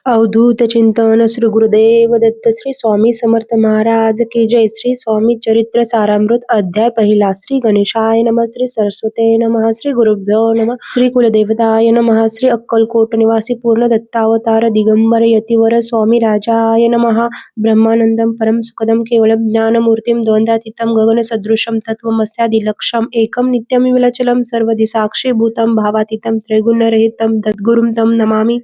अवधूत चिंतन श्री गुरुदेव दत्त श्री स्वामी समर्थ महाराज की जय. श्री स्वामी चरित्र सारामृत अध्याय पहिला. श्री गणेशाय नमः. श्री सरस्वते नमः. श्री गुरुभ्यो नमः. श्री कुलदेवताय नमः. श्री अक्कलकोट निवासी पूर्ण दत्तावतार दिगंबर यतिवर स्वामी राजाय नमः. ब्रह्मानंदम परम सुखदम केवलम ज्ञानमूर्तिम द्वंद्वातीतम गगन सदृशम तत्वमस्यादिलक्षम एकम नित्यम विलचलम सर्वदि साक्षी भूतम भावातीतम त्रैगुण्यरहितम तद्गुरुम तम नमामि.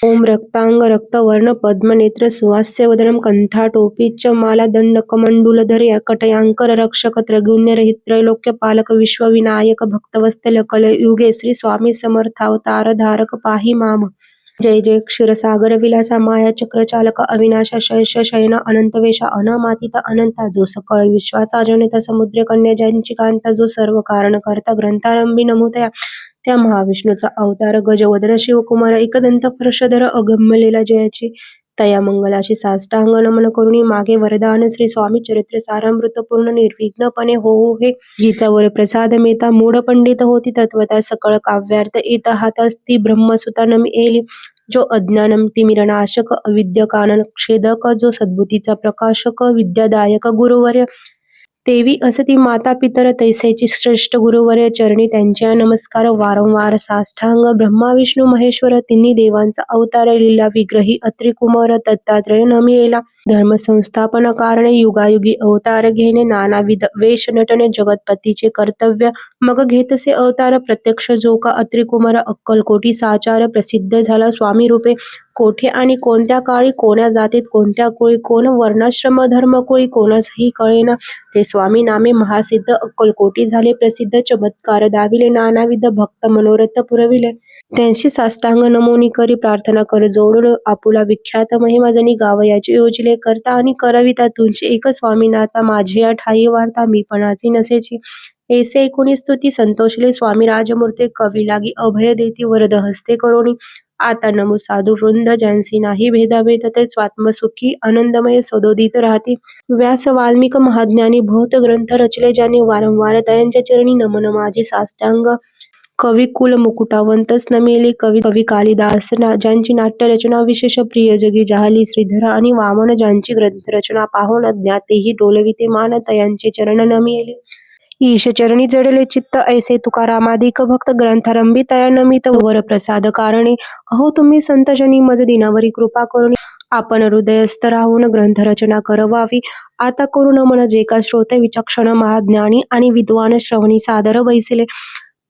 ओम रक्तांग रक्तवर्ण पद्मनेत्र सुहास्य वदनम कंठाटोपी च माला दंड कमंडूलधर कटयांकर रक्षक त्रैगुण्यरहित त्रैलोक्य पालक विश्वविनायक भक्तवत्सल कलयुगे श्री स्वामी समर्थावतार धारक पाहि माम. जय जय क्षीरसागर विलासा माया चक्रचालक अविनाशा शैष शयन अनंतवेशा अनमातीत अनंता जो सकळ विश्वाचा जनिता समुद्र कन्या ज्यांची कांता जो सर्व कारण करता ग्रंथारंभी नमोतया त्या महाविष्णूचा अवतार गजवदन शिवकुमार एकदंत फर्शधर अगम्यलेला जयाची तया मंगलाशी साष्टांग नमन करुणी मागे वरदान श्री स्वामी चरित्र सारामृत पूर्ण निर्विघ्नपणे हो हे. जिचा वर प्रसाद मेता मूढ पंडित होती तत्वता सकळ काव्यार्थ येत हातास ती ब्रह्मसुता नमी येली. जो अज्ञानम तिमिरनाशक अविद्य कानन छेदक जो सद्बुद्धीचा प्रकाशक विद्यादायक गुरुवर्य देवी असती माता पितर तैसेची श्रेष्ठ गुरुवर्य चरणी त्यांच्या नमस्कार वारंवार साष्टांग. ब्रह्मा विष्णू महेश्वर तिन्ही देवांचा अवतार लीला विग्रही अत्रिकुमार दत्तात्रय नमियेला. धर्म संस्थापन कारणे युगायुगी अवतार घेणे नानाविध वेश नटने जगतपतीचे कर्तव्य मग घेतसे अवतार प्रत्यक्ष जो का अत्रिकुमार अक्कलकोटी साचार प्रसिद्ध झाला स्वामी रूपे. कोठे आणि कोणत्या काळी कोण्या जातीत कोणत्या कुळी कोण वर्णाश्रम धर्मकुळी कोणासही कळेना ते स्वामी नामे महासिद्ध अक्कलकोटी झाले प्रसिद्ध. चमत्कार दाविले नानाविध भक्त मनोरथ पुरविले. त्यांची साष्टांग नमोनी करी प्रार्थना कर जोडून आपुला विख्यात महिमा जणी गावयाची योजिले करता आणि करविता तुमची एक स्वामीनाथा माझे या ठाई वार्ता मी पणाची नसेची. ऐसे ऐकुनी स्तुती संतोषले स्वामी राजमूर्ती कवी लागी अभय देती वरद हस्ते करोनी. आता नमो साधू वृंद ज्यांसी नाही भेदाभेद ते स्वात्मसुखी आनंदमय सदोदित राहती. व्यास वाल्मिक महाज्ञानी बहुत ग्रंथ रचले ज्यांनी वारंवार त्यांच्या चरणी नमन माझी साष्टांग. कवी कुल मुकुटावंतच नमेले कवी कालिदास ज्यांची नाट्यरचना विशेष प्रिय जगी जाहली. श्रीधर आणि वामन ज्यांची ग्रंथरचना पाहून ज्ञातेही डोलविते मान तयांचे चरण नमियेले. ईश चरणी जडले चित्त ऐसे तुकारामाधिक भक्त ग्रंथारंभी तया नमित वर प्रसाद कारणे. अहो तुम्ही संतजनी मज दिनावरी कृपा करुणी आपण हृदयस्थ राहून ग्रंथरचना करवावी. आता करू नमन जे का श्रोते विचक्षण महाज्ञानी आणि विद्वान श्रवणी सादर बैसले.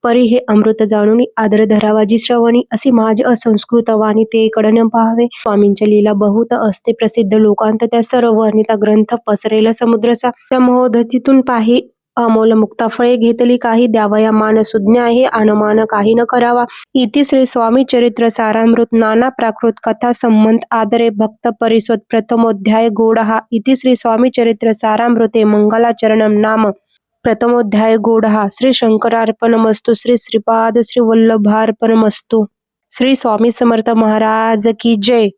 परी हे अमृत जाणून आदर धरावाजी श्रवणी अशी माझी असंस्कृत वाणी ते कडन पाहावे. स्वामींच्या लीला बहुत असते प्रसिद्ध लोकांत त्या सर्व वर्णिता ग्रंथ पसरेल समुद्रसा. त्या महोदतीतून पाही अमोल मुक्ता फळे घेतली काही द्यावया मान सुज्ञ आहे अनुमान काही न करावा. इति श्री स्वामी चरित्र सारामृत नाना प्राकृत कथा संबंध आदरे भक्त परिसोद प्रथमोध्याय गोडहा. इति श्री स्वामी चरित्र सारामृते मंगलाचरणम नाम प्रथमोध्याय गोडहा. श्री शंकरार्पणमस्तु. श्री श्रीपाद श्री वल्लभार्पणमस्तु. श्री स्वामी समर्थ महाराज की जय.